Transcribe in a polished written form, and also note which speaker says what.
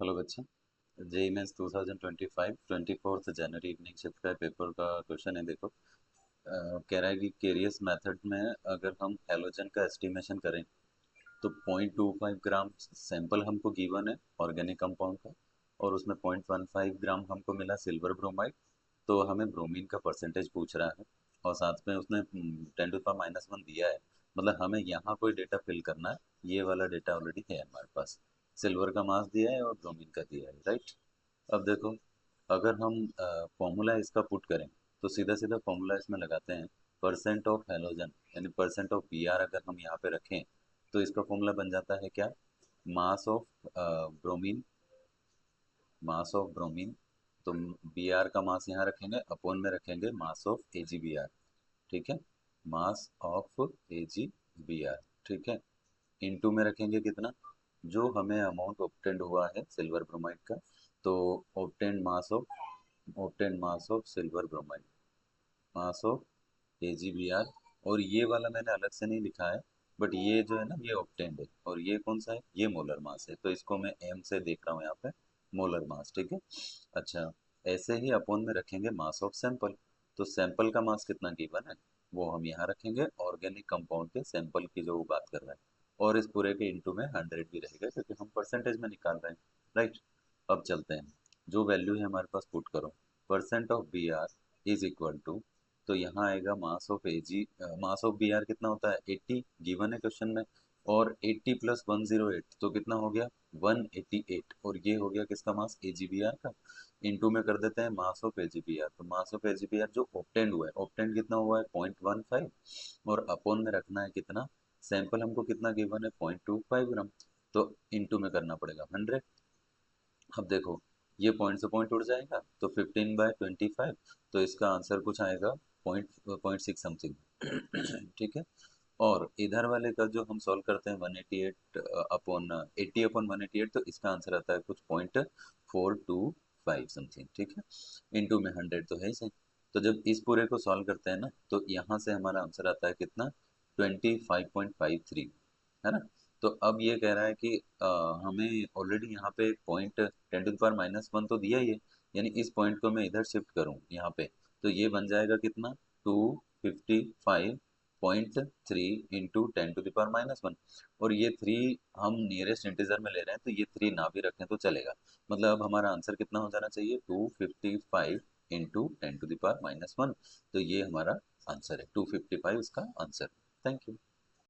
Speaker 1: Hello बच्चे। JEE mains 2025 24 जनवरी evening shift का paper का क्वेश्चन है। देखो, कह रहा है कि केरियस मेथड में अगर हम हैलोजन का एस्टिमेशन करें तो 0.25 ग्राम सैंपल हमको गिवन है ऑर्गेनिक कंपाउंड का, और उसमें 0.15 ग्राम हमको मिला सिल्वर ब्रोमाइड। तो हमें ब्रोमीन का परसेंटेज पूछ रहा है, और साथ में उसने 10⁻⁻1 दिया है। मतलब हमें यहाँ कोई डेटा फिल करना है। ये वाला डेटा ऑलरेडी है हमारे पास। सिल्वर का मास दिया है और ब्रोमीन का दिया है, राइट। अब देखो, अगर हम फॉर्मूला इसका पुट करें तो सीधा सीधा फॉर्मूला इसमें लगाते हैं। परसेंट ऑफ हेलोजन यानी परसेंट ऑफ बी आर अगर हम यहाँ पे रखें तो इसका फॉर्मूला बन जाता है क्या? Mass of bromine, mass of bromine. तो बी आर का मास यहाँ रखेंगे, अपोन में रखेंगे mass of A G B R. ठीक है, mass of A G B R. ठीक है, इनटू में रखेंगे कितना? जो हमें अमाउंट ऑब्टेंड हुआ है सिल्वर ब्रोमाइड का, तो obtained mass of silver bromide, mass of AgBr। और ये वाला मैंने अलग से नहीं लिखा है, बट ये जो है ना ये ऑब्टेंड है, और ये कौन सा है? ये मोलर मास है, तो इसको मैं m से देख रहा हूँ यहाँ पे, मोलर मास। ठीक है। अच्छा, ऐसे ही अपॉन में रखेंगे मास ऑफ सैंपल। तो सैंपल का मास कितना गिवन है वो हम यहाँ रखेंगे, ऑर्गेनिक कंपाउंड के सैंपल की जो वो बात कर रहा है। और इस पूरे के इंटू में 100 भी रहेगा क्योंकि हम परसेंटेज में निकाल रहे हैं, राइट। अब चलते हैं, जो वैल्यू है हमारे पास पुट करो। Percent of B R is equal to, तो यहाँ आएगा mass of AG, mass of B R कितना होता है? 80 गिवन है क्वेश्चन में। और 80 प्लस 108 तो कितना हो गया? 188। और ये हो गया किसका mass? A G B R का। इनटू में कर देते हैं mass of A G B R. तो mass of A G B R जो ऑब्टेंड हुआ है, ऑब्टेंड कितना हुआ है? 0.15। और अपॉन में रखना है कितना? सैंपल हमको कितना गिवन है? 0.25 ग्राम। तो इनटू में करना पड़ेगा 100। अब देखो, ये पॉइंट से पॉइंट उड़ जाएगा तो 15/25, तो इसका आंसर कुछ आएगा पॉइंट सिक्स समथिंग। ठीक है। और इधर वाले का जो हम सॉल्व करते हैं 188 अपॉन 80/188, तो इसका आंसर आता है कुछ 0.425 समथिंग। ठीक है, इंटू में 100 तो है ही सही। तो जब इस पूरे को सॉल्व करते हैं ना तो यहाँ से हमारा आंसर आता है कितना? 25.53, है ना। तो अब ये कह रहा है कि हमें ऑलरेडी यहाँ पे पॉइंट 10⁻⁻1 तो दिया ही है, यानी इस पॉइंट को मैं इधर शिफ्ट करूँ यहाँ पे, तो ये बन जाएगा कितना? 255.3 इंटू 10⁻⁻1। और ये थ्री हम नियरेस्ट इंटीजर में ले रहे हैं, तो ये थ्री ना भी रखें तो चलेगा। मतलब अब हमारा आंसर कितना हो जाना चाहिए? 255 इंटू 10⁻⁻1। तो ये हमारा आंसर है, 255 इसका आंसर। Thank you.